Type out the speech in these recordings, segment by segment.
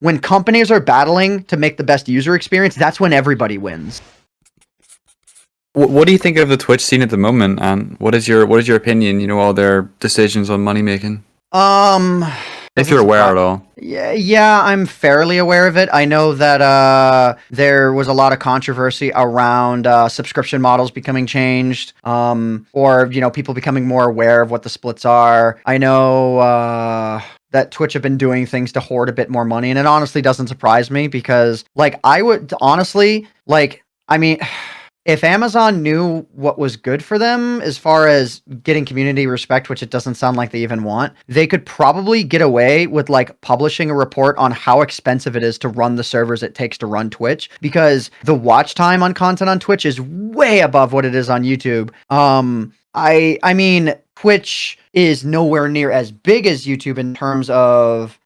when companies are battling to make the best user experience, that's when everybody wins. What do you think of the Twitch scene at the moment, and what is your opinion? All their decisions on money making. If you're aware at all. Yeah, I'm fairly aware of it. I know that there was a lot of controversy around subscription models becoming changed, or people becoming more aware of what the splits are. I know that Twitch have been doing things to hoard a bit more money, and it honestly doesn't surprise me because, I would honestly, if Amazon knew what was good for them as far as getting community respect, which it doesn't sound like they even want, they could probably get away with publishing a report on how expensive it is to run the servers it takes to run Twitch, because the watch time on content on Twitch is way above what it is on YouTube. I mean, Twitch is nowhere near as big as YouTube in terms of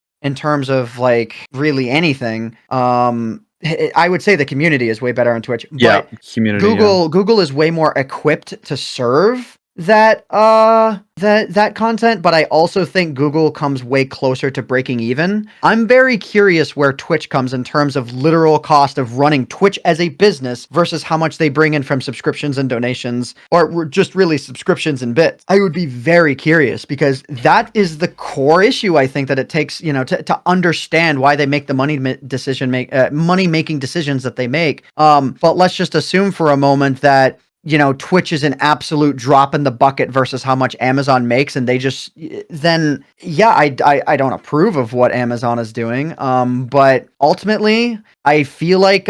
really anything. I would say the community is way better on Twitch. Yeah, but community. Google is way more equipped to serve that content, but I also think Google comes way closer to breaking even. I'm very curious where Twitch comes in terms of literal cost of running Twitch as a business versus how much they bring in from subscriptions and donations, or just really subscriptions and bits. I would be very curious because that is the core issue I think that it takes, to understand why they make the money making decisions that they make. But let's just assume for a moment that Twitch is an absolute drop in the bucket versus how much Amazon makes, and I don't approve of what Amazon is doing. But ultimately, I feel like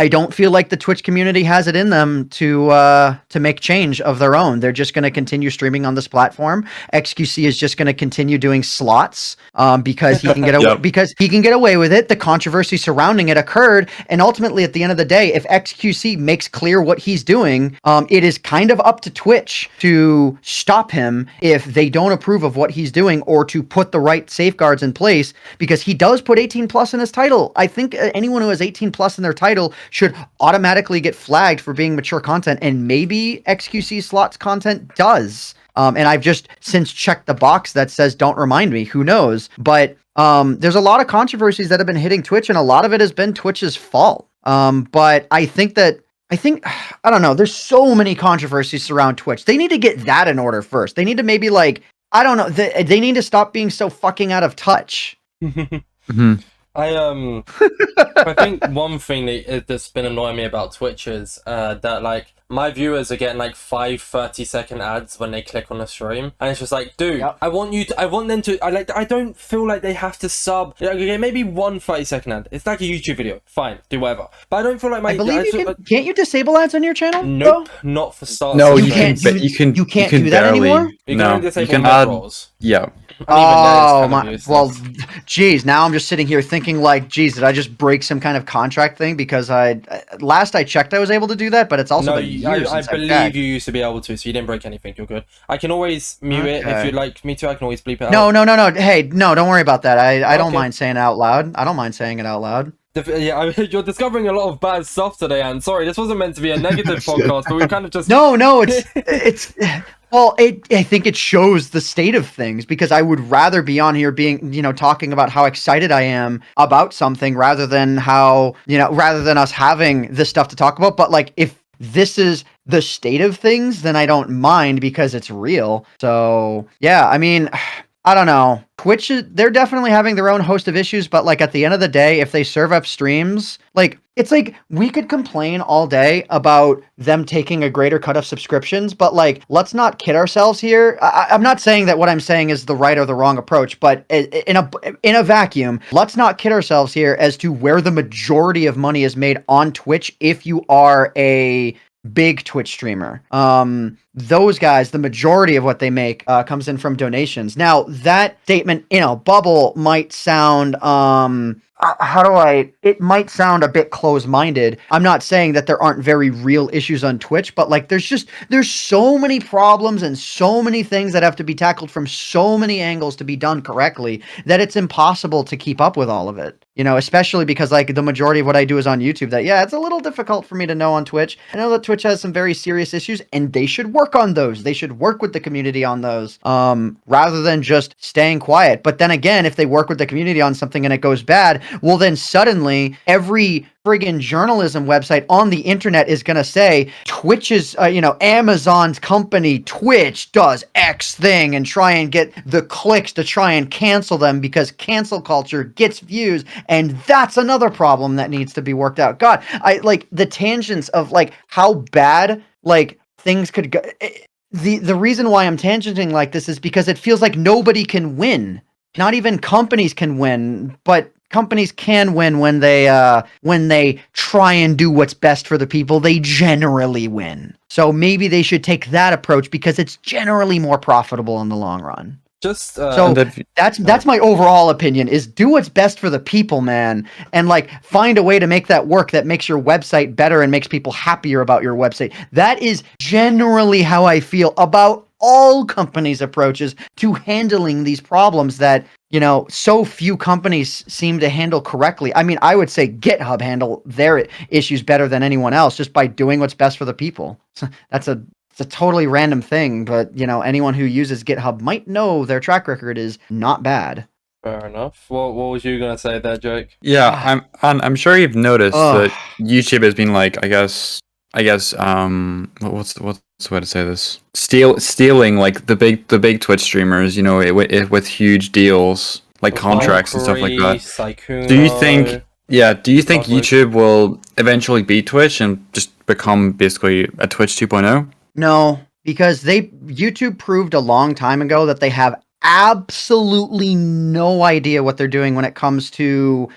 I don't feel like the Twitch community has it in them to make change of their own. They're just going to continue streaming on this platform. XQC is just going to continue doing slots because he can get away, because he can get away with it. The controversy surrounding it occurred, and ultimately, at the end of the day, if XQC makes clear what he's doing, it is kind of up to Twitch to stop him if they don't approve of what he's doing, or to put the right safeguards in place, because he does put 18 plus in his title. I think anyone who has 18 plus in their title should automatically get flagged for being mature content, and maybe XQC slots content does. And I've just since checked the box that says don't remind me. Who knows? But there's a lot of controversies that have been hitting Twitch, and a lot of it has been Twitch's fault. But I think I don't know. There's so many controversies around Twitch. They need to get that in order first. They need to maybe I don't know. They need to stop being so fucking out of touch. Mm-hmm. I think one thing that's been annoying me about Twitch is that my viewers are getting 5 30-second ads when they click on a stream, and it's just dude, yep. I want them to I don't feel like they have to sub. Okay, maybe 1 30-second ad. It's like a YouTube video. Fine, do whatever. But I don't feel like I believe can't you disable ads on your channel? Nope, not for starters. No, you can't do that anymore. You can disable mid-rolls. Yeah. Well, geez, now I'm just sitting here thinking geez, did I just break some kind of contract thing? Because last I checked, I was able to do that, but it's also been years I since believe you used to be able to, so you didn't break anything. You're good. I can always mute it if you'd like me to. I can always bleep it out. No. Hey, no, don't worry about that. I don't mind saying it out loud. I don't mind saying it out loud. Yeah, you're discovering a lot of bad stuff today, and sorry, this wasn't meant to be a negative podcast, but we kind of just... No, it's... Well, I think it shows the state of things, because I would rather be on here being, talking about how excited I am about something rather than us having this stuff to talk about. But if this is the state of things, then I don't mind because it's real. So yeah, I mean, I don't know. Twitch, they're definitely having their own host of issues, but at the end of the day, if they serve up streams, it's we could complain all day about them taking a greater cut of subscriptions, but let's not kid ourselves here. I'm not saying that what I'm saying is the right or the wrong approach, but in a vacuum, let's not kid ourselves here as to where the majority of money is made on Twitch if you are a big Twitch streamer. Those guys, the majority of what they make comes in from donations. Now, that statement in a bubble might sound it might sound a bit close-minded. I'm not saying that there aren't very real issues on Twitch, but there's so many problems and so many things that have to be tackled from so many angles to be done correctly that it's impossible to keep up with all of it. Especially because the majority of what I do is on YouTube, it's a little difficult for me to know on Twitch. I know that Twitch has some very serious issues, and they should work on those. They should work with the community on those, rather than just staying quiet. But then again, if they work with the community on something and it goes bad, Well, then suddenly every friggin' journalism website on the internet is going to say Twitch's, Amazon's company Twitch does X thing and try and get the clicks to try and cancel them because cancel culture gets views. And that's another problem that needs to be worked out. God, I like the tangents of like how bad like things could go. The reason why I'm tangenting like this is because it feels like nobody can win. Not even companies can win, but companies can win when they try and do what's best for the people. They generally win. So maybe they should take that approach because it's generally more profitable in the long run. Just so that's my overall opinion is do what's best for the people, man, and like find a way to make that work that makes your website better and makes people happier about your website. That is generally how I feel about all companies' approaches to handling these problems that, so few companies seem to handle correctly. I mean, I would say GitHub handle their issues better than anyone else just by doing what's best for the people. It's a totally random thing, but anyone who uses GitHub might know their track record is not bad. Fair enough. What was you gonna say there, Jake? Yeah, I'm sure you've noticed that YouTube has been like, I guess, what's the way to say this? Stealing like the big Twitch streamers, with huge deals, like contracts and stuff like that. Sykkuno, Do you think YouTube will eventually beat Twitch and just become basically a Twitch 2.0? No, because YouTube proved a long time ago that they have absolutely no idea what they're doing when it comes to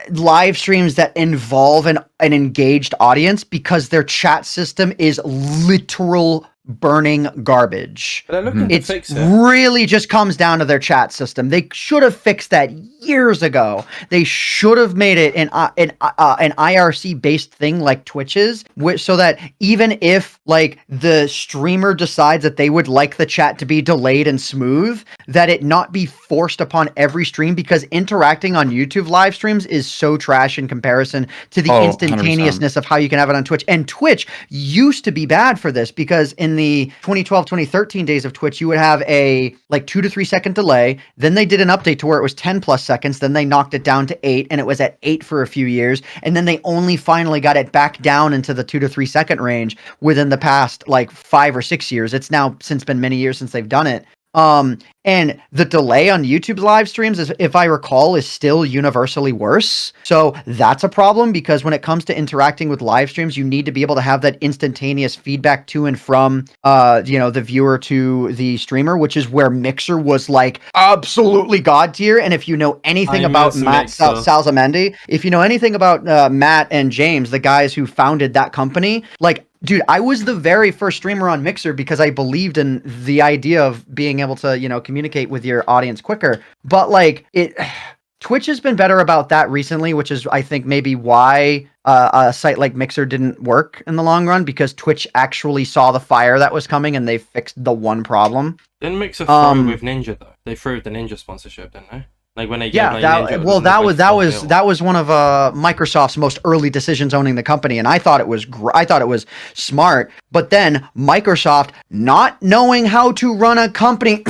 live streams that involve an engaged audience because their chat system is literal burning garbage. But they're looking to fix it. Really just comes down to their chat system. They should have fixed that years ago. They should have made it an IRC based thing like Twitch is, so that even if like the streamer decides that they would like the chat to be delayed and smooth, that it not be forced upon every stream, because interacting on YouTube live streams is so trash in comparison to the instantaneousness 100%. Of how you can have it on Twitch. And Twitch used to be bad for this because in the 2012, 2013 days of Twitch, you would have a like 2 to 3 second delay. Then they did an update to where it was 10 plus seconds. Then they knocked it down to 8 and it was at 8 for a few years. And then they only finally got it back down into the 2 to 3 second range within the past like 5 or 6 years. It's now since been many years since they've done it. And the delay on YouTube live streams, if I recall, is still universally worse. So that's a problem because when it comes to interacting with live streams, you need to be able to have that instantaneous feedback to and from, the viewer to the streamer, which is where Mixer was like absolutely god tier. And if you know anything about Matt Salzamendi, if you know anything about Matt and James, the guys who founded that company, like, dude, I was the very first streamer on Mixer because I believed in the idea of being able to, communicate with your audience quicker. But like Twitch has been better about that recently, which is, I think, maybe why a site like Mixer didn't work in the long run, because Twitch actually saw the fire that was coming and they fixed the one problem. Didn't Mixer throw with Ninja though? They threw the Ninja sponsorship, didn't they? Like when they that was one of Microsoft's most early decisions owning the company, and I thought it was smart. But then Microsoft, not knowing how to run a company,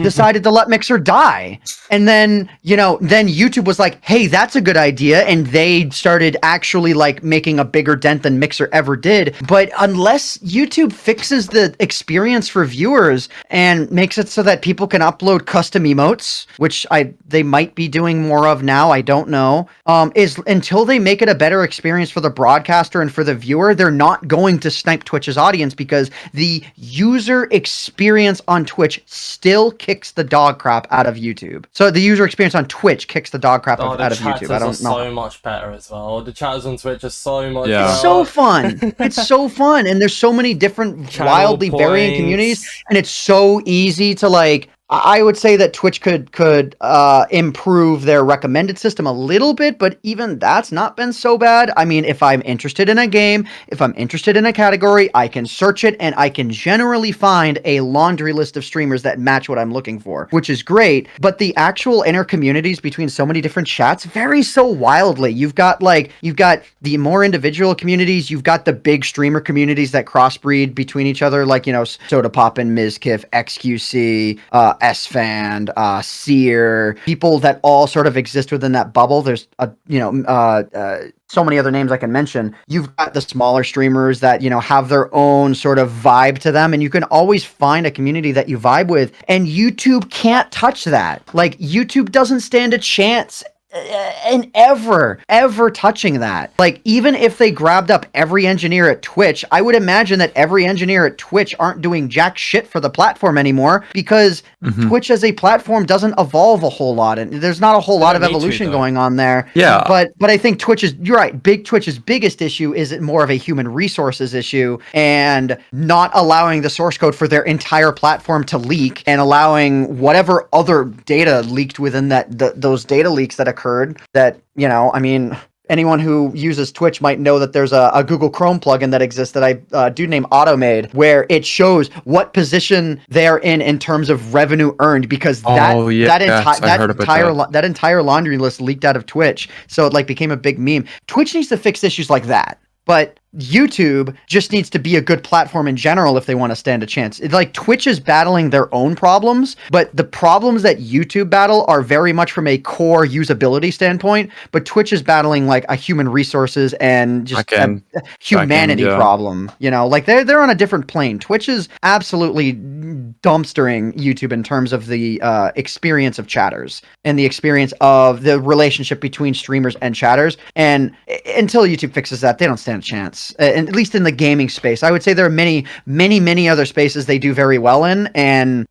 decided to let Mixer die. And then YouTube was like, hey, that's a good idea. And they started actually like making a bigger dent than Mixer ever did. But unless YouTube fixes the experience for viewers and makes it so that people can upload custom emotes, which they might be doing more of now, I don't know, is until they make it a better experience for the broadcaster and for the viewer, they're not going to snipe Twitch's audience, because the user experience on Twitch still kicks the dog crap out of YouTube. So the user experience on Twitch kicks the dog crap out of YouTube. I don't know. So much better as well. The chatters on Twitch are so much better. It's so fun. It's so fun. And there's so many different wildly varying communities. And it's so easy to like, I would say that Twitch could improve their recommended system a little bit, but even that's not been so bad. I mean, if I'm interested in a game, if I'm interested in a category, I can search it and I can generally find a laundry list of streamers that match what I'm looking for, which is great. But the actual inner communities between so many different chats vary so wildly. You've got the more individual communities, you've got the big streamer communities that crossbreed between each other, like, Soda Pop and Mizkif, XQC, SFan, Seer, people that all sort of exist within that bubble. There's so many other names I can mention. You've got the smaller streamers that, have their own sort of vibe to them, and you can always find a community that you vibe with, and YouTube can't touch that. Like, YouTube doesn't stand a chance in ever touching that. Like, even if they grabbed up every engineer at Twitch, I would imagine that every engineer at Twitch aren't doing jack shit for the platform anymore, because Twitch as a platform doesn't evolve a whole lot, and there's not a whole lot of evolution going on there. Yeah. But I think you're right, Twitch's biggest issue is more of a human resources issue, and not allowing the source code for their entire platform to leak, and allowing whatever other data leaked within those data leaks that occurred. That, anyone who uses Twitch might know that there's a Google Chrome plugin that exists that a dude named Automade, where it shows what position they're in terms of revenue earned, because that entire laundry list leaked out of Twitch. So it became a big meme. Twitch needs to fix issues like that. But YouTube just needs to be a good platform in general if they want to stand a chance. It's like Twitch is battling their own problems, but the problems that YouTube battle are very much from a core usability standpoint, but Twitch is battling a human resources and just a humanity problem. They're on a different plane. Twitch is absolutely dumpstering YouTube in terms of the experience of chatters and the experience of the relationship between streamers and chatters. And until YouTube fixes that, they don't stand a chance. And at least in the gaming space, I would say there are many other spaces they do very well in, and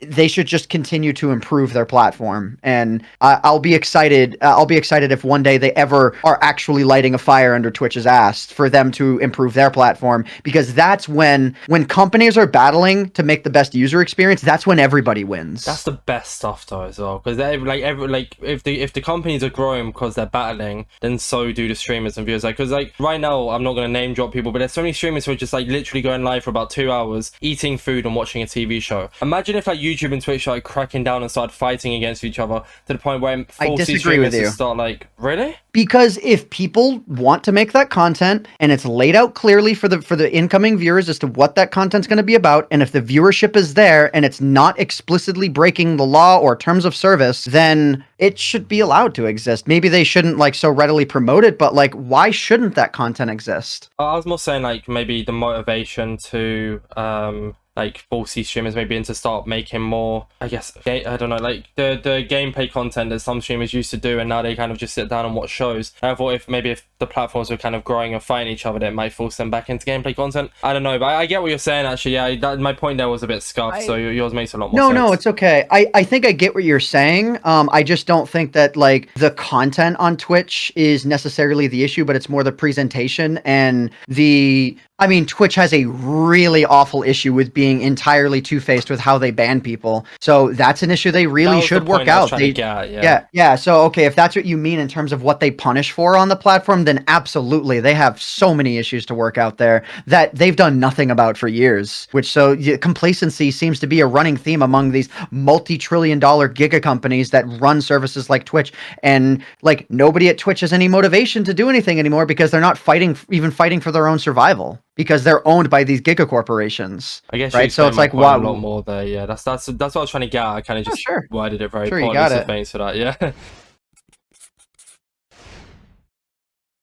they should just continue to improve their platform. And I'll be excited. I'll be excited if one day they ever are actually lighting a fire under Twitch's ass for them to improve their platform, because that's when companies are battling to make the best user experience, that's when everybody wins. That's the best stuff though as well, because if the companies are growing because they're battling, then so do the streamers and viewers. Because right now, I'm not going to name drop people, but there's so many streamers who are just literally going live for about 2 hours, eating food and watching a TV show. Imagine if YouTube and Twitch are cracking down and start fighting against each other to the point where it forces streamers to start really? Because if people want to make that content and it's laid out clearly for the incoming viewers as to what that content's going to be about, and if the viewership is there and it's not explicitly breaking the law or terms of service, then it should be allowed to exist. Maybe they shouldn't so readily promote it, but why shouldn't that content exist? I was more saying maybe the motivation to force these streamers maybe into start making more, I don't know, the gameplay content that some streamers used to do, and now they kind of just sit down and watch shows. I thought if the platforms were kind of growing and fighting each other, that might force them back into gameplay content. I don't know, but I get what you're saying actually. Yeah, my point there was a bit scuffed, so yours makes a lot more sense. No, it's okay. I think I get what you're saying. I just don't think that the content on Twitch is necessarily the issue, but it's more the presentation and Twitch has a really awful issue with being entirely two-faced with how they ban people. So that's an issue they really should work out. Yeah. So, okay, if that's what you mean in terms of what they punish for on the platform, then absolutely. They have so many issues to work out there that they've done nothing about for years, complacency seems to be a running theme among these multi-trillion-dollar giga companies that run services like Twitch. And nobody at Twitch has any motivation to do anything anymore because they're not fighting for their own survival, because they're owned by these giga corporations. I guess right. So it's a lot more there. Yeah, that's what I was trying to get at. I kind of just worded it very poorly. So thanks for that. Yeah.